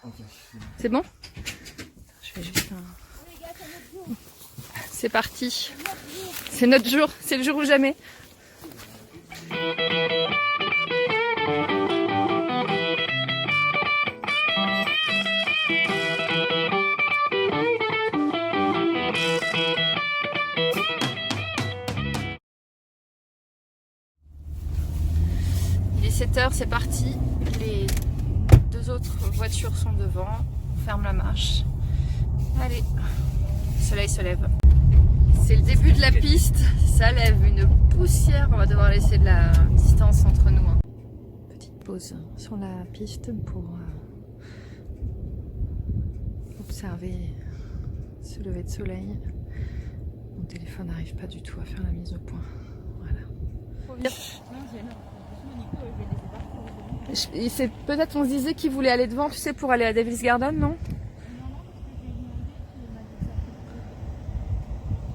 Okay. C'est bon? Je fais juste un... C'est parti. C'est notre jour. C'est le jour ou jamais. Il est 7h, c'est parti. Les deux autres voitures sont devant. On ferme la marche. Allez, le soleil se lève. C'est le début de la piste. Ça lève une poussière. On va devoir laisser de la distance entre nous. Petite pause sur la piste pour observer ce lever de soleil. Mon téléphone n'arrive pas du tout à faire la mise au point. Voilà. C'est peut-être on se disait qu'il voulait aller devant, tu sais, pour aller à Devil's Garden, non?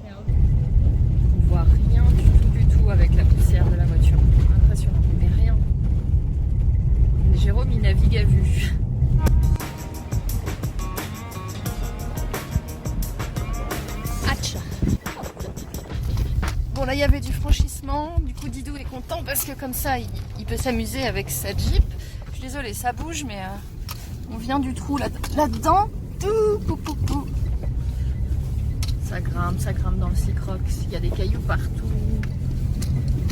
On voit rien du tout avec la poussière de la voiture. Impressionnant, mais rien. Jérôme, il navigue à vue. Hatcha. Bon, là, il y avait du franchissement. Du coup, Didou est content parce que comme ça, il peut s'amuser avec sa Jeep. Je suis désolée, ça bouge, mais on vient du trou là-dedans. Ça grimpe dans le cycrox. Il y a des cailloux partout.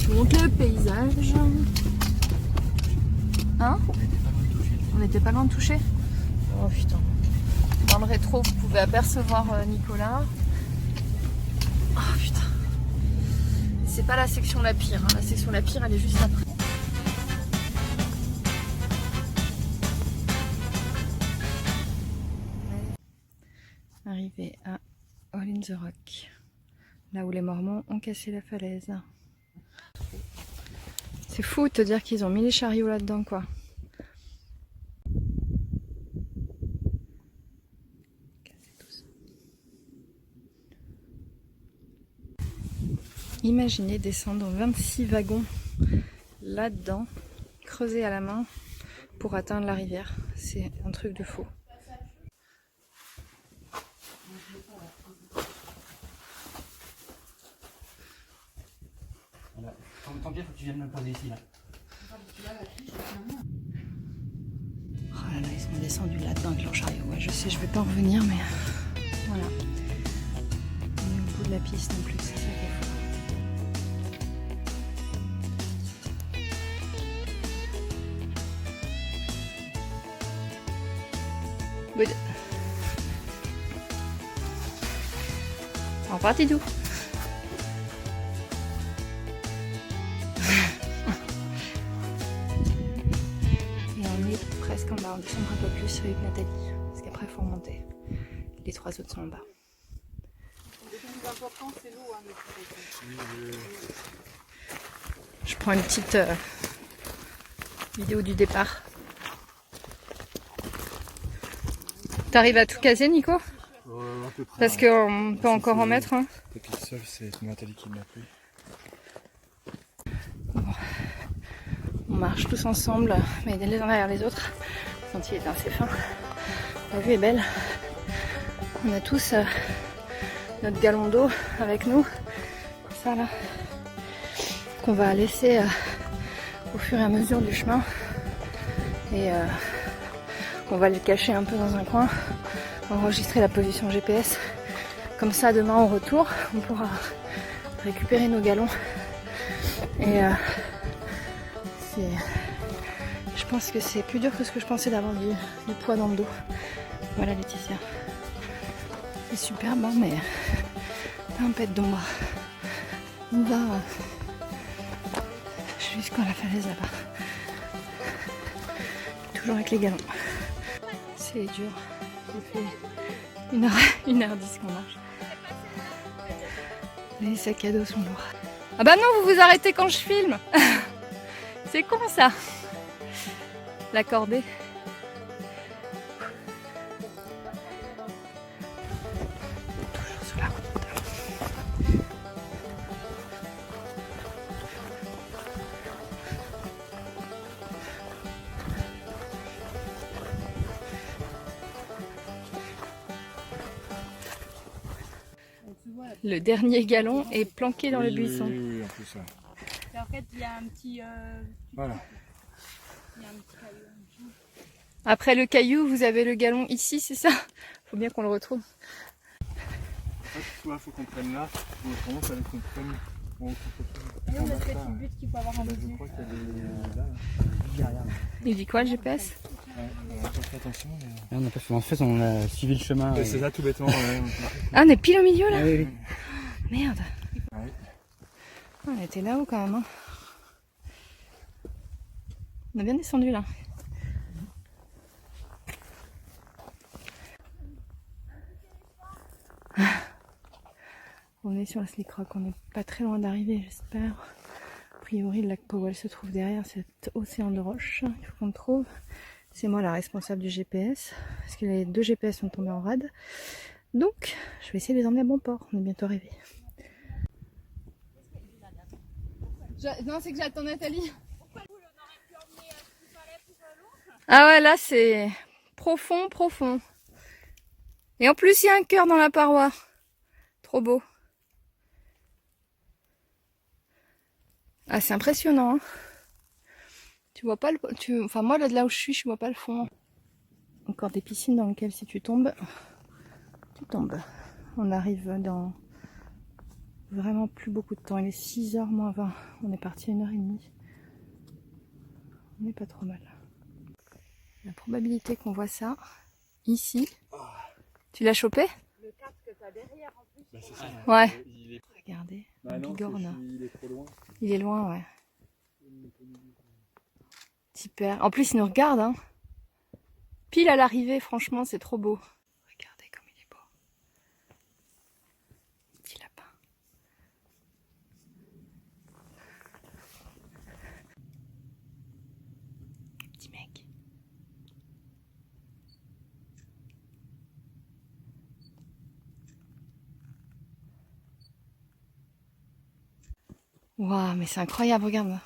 Je vous montre le paysage. Hein? On n'était pas loin de toucher. Oh putain. Dans le rétro, vous pouvez apercevoir Nicolas. Oh putain. C'est pas la section la pire. Hein. La section la pire, elle est juste après. Arrivé à All in the Rock. Là où les Mormons ont cassé la falaise. C'est fou de te dire qu'ils ont mis les chariots là-dedans, quoi. Imaginez descendre 26 wagons là-dedans, creusés à la main pour atteindre la rivière. C'est un truc de fou. Voilà. Tant pis, faut que tu viennes me poser ici, là. Oh là là, ils sont descendus là-dedans avec leur chariot. Ouais, je sais, je vais pas en revenir, mais voilà. On est au bout de la piste en plus, c'est ça qui est fou. Good. Au revoir, Tidou. Et on est presque en bas, on descendra un peu plus avec Nathalie, parce qu'après il faut remonter. Les trois autres sont en bas. Le plus important, c'est l'eau. Je prends une petite vidéo du départ. T'arrives à tout caser, Nico? À peu près. Parce qu'on peut encore en mettre un. Peut-être le seul, c'est Nathalie qui m'a pris. Bon. On marche tous ensemble, mais les uns derrière les autres. Le sentier est assez fin. La vue est belle. On a tous notre galon d'eau avec nous. Ça là. Qu'on va laisser au fur et à mesure du chemin. Et on va le cacher un peu dans un coin, enregistrer la position GPS. Comme ça, demain au retour, on pourra récupérer nos galons. Et je pense que c'est plus dur que ce que je pensais d'avoir du poids dans le dos. Voilà Laetitia. C'est superbe, hein, mais tempête d'ombre. On va jusqu'à la falaise là-bas. Toujours avec les galons. C'est dur. J'ai fait 1h10 qu'on marche. Les sacs à dos sont lourds. Ah bah non, vous vous arrêtez quand je filme. C'est con ça. La cordée. Toujours sur la route. Le dernier galon est planqué dans le Oui, buisson. oui, en plus, ouais. Et en fait, il y a un petit. Voilà. Il y a un petit caillou. Après le caillou, vous avez le galon ici, c'est ça? Faut bien qu'on le retrouve. En fait, soit faut qu'on prenne là, ou autrement, il fallait qu'on prenne. Bon, Et nous, on a peut-être une butte qu'il faut avoir en je dessus. crois qu'il y a des. Là, derrière. Il dit quoi le GPS? Ouais, on a pas fait attention. Mais... On a pas fait, en fait, on a suivi le chemin. C'est ça, tout bêtement. Ouais. Ah, on est pile au milieu là? Oui, oui. Merde. Ouais. On était là-haut quand même. Hein. On a bien descendu là. On est sur la Slick Rock, on n'est pas très loin d'arriver, j'espère. A priori, le lac Powell se trouve derrière cet océan de roches. Il faut qu'on le trouve. C'est moi la responsable du GPS, parce que les 2 GPS sont tombés en rade. Donc, je vais essayer de les emmener à bon port. On est bientôt arrivé. Non, c'est que j'attends Nathalie. Ah ouais, là c'est profond, profond. Et en plus, il y a un cœur dans la paroi. Trop beau. Ah, c'est impressionnant. Hein. Tu vois pas le... Enfin, moi, là, de là où je suis, vois pas le fond. Encore des piscines dans lesquelles si tu tombes, tu tombes. On arrive dans vraiment plus beaucoup de temps. Il est 6h moins 20. On est parti à 1h30. On n'est pas trop mal. La probabilité qu'on voit ça ici. Tu l'as chopé? Le cadre que tu as derrière en plus. Bah, c'est ça. Ouais. Il est... Regardez. Bah non, Bigorne. il est trop loin. Il est loin, ouais. Super. En plus, il nous regarde, hein. Pile à l'arrivée, franchement, c'est trop beau. Regardez comme il est beau. Petit lapin. Petit mec. Waouh, mais c'est incroyable, regarde.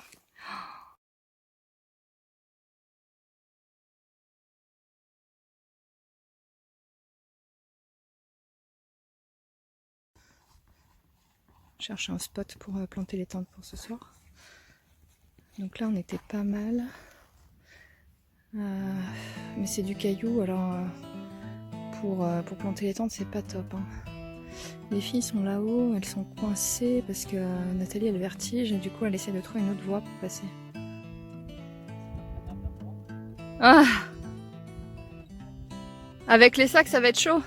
Je cherche un spot pour planter les tentes pour ce soir. Donc là, on était pas mal. Mais c'est du caillou, alors pour planter les tentes, c'est pas top. Hein. Les filles sont là-haut, elles sont coincées parce que Nathalie a le vertige et du coup, elle essaie de trouver une autre voie pour passer. Ah! Avec les sacs, ça va être chaud.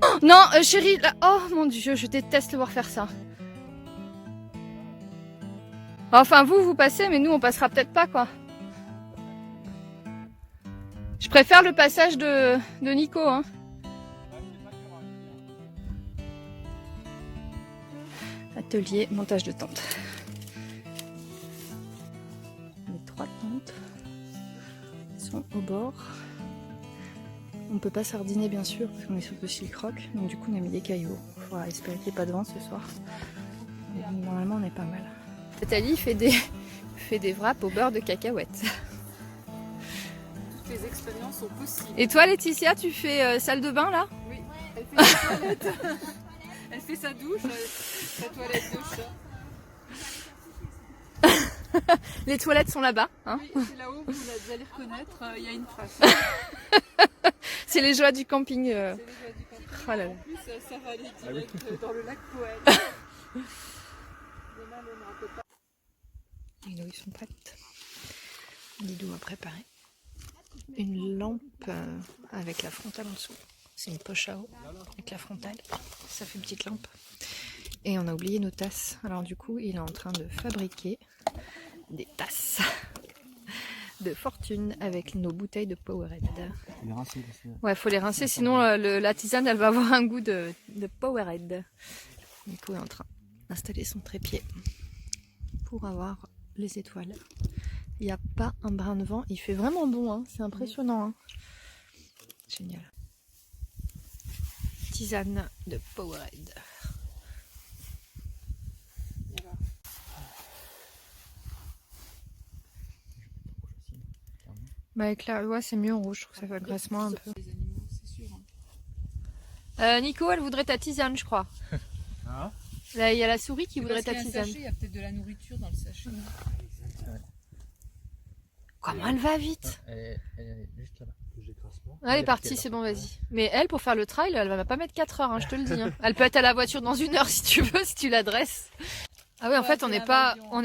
Oh, non, chérie, là... Oh mon dieu, je déteste le voir faire ça. Enfin, vous passez, mais nous, on passera peut-être pas, quoi. Je préfère le passage de Nico, hein. Atelier, montage de tentes. Les 3 tentes sont au bord. On peut pas sardiner bien sûr parce qu'on est sur le Slick Rock, donc du coup on a mis des cailloux. Il faudra espérer qu'il n'y ait pas de vent ce soir. Mais normalement on est pas mal. Nathalie fait des wraps au beurre de cacahuètes. Toutes les expériences sont possibles. Et toi Laetitia, tu fais salle de bain là? Oui, elle fait sa toilette. Elle fait sa douche, sa toilette douche. Les toilettes sont là-bas. Hein, Oui, c'est là-haut, vous allez reconnaître, il y a une trace. c'est les joies du camping. C'est les joies du camping. Oh là là. En plus, ça va aller direct dans le lac Powell. Demain, on n'aura peut-être pas. Les nouilles sont prêtes. Lidou a préparé une lampe avec la frontale en dessous. C'est une poche à eau avec la frontale. Ça fait une petite lampe. Et on a oublié nos tasses. Alors du coup, il est en train de fabriquer des tasses de fortune avec nos bouteilles de Powerade. Ouais, faut les rincer, sinon la tisane, elle va avoir un goût de Powerade. Nico est en train d'installer son trépied pour avoir les étoiles. Il n'y a pas un brin de vent. Il fait vraiment bon, hein. C'est impressionnant. Hein. Génial. Tisane de Powerade. Bah avec la loi c'est mieux en rouge, je trouve que ça fait agressement un peu. Les animaux, c'est sûr. Nico, elle voudrait ta tisane, je crois. Hein? Là, il y a la souris qui voudrait ta Parce qu'il y a un tisane. sachet, il y a peut-être de la nourriture dans le sachet. Comment elle va vite? Elle est juste là-bas. J'écrase pas. Elle est partie, c'est bon, vas-y. Mais elle, pour faire le trail, elle va pas mettre 4 heures, hein, je te le dis. Hein. Elle peut être à la voiture dans 1 heure si tu veux, si tu l'adresses. Ah ouais, en fait, on n'est pas au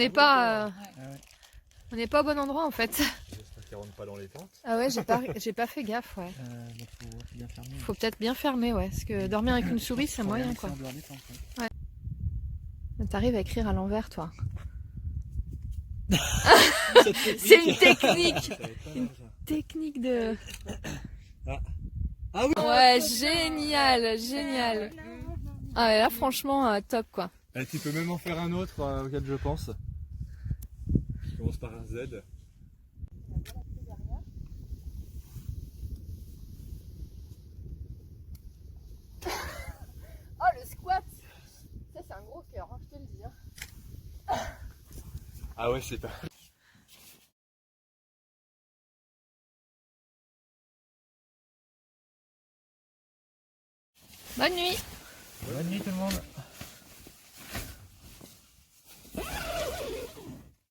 bon endroit, en fait. J'espère qu'elle rentre pas dans les tentes. Ah ouais, j'ai pas fait gaffe, ouais. Faut bien fermer. Faut peut-être bien fermer, ouais. Parce que dormir avec une souris, c'est moyen, quoi. T'arrives à écrire à l'envers, toi. C'est une technique. Une technique de... Ah oui. Ouais, génial, génial. Ah ouais, là, franchement, top, quoi. Tu peux même en faire un autre auquel je pense. Qui commence par un Z. Oh, le squat. Ça, c'est un gros cœur, hein, je te le dis. Hein. Ah ouais, c'est pas... Bonne nuit. Bonne nuit tout le monde.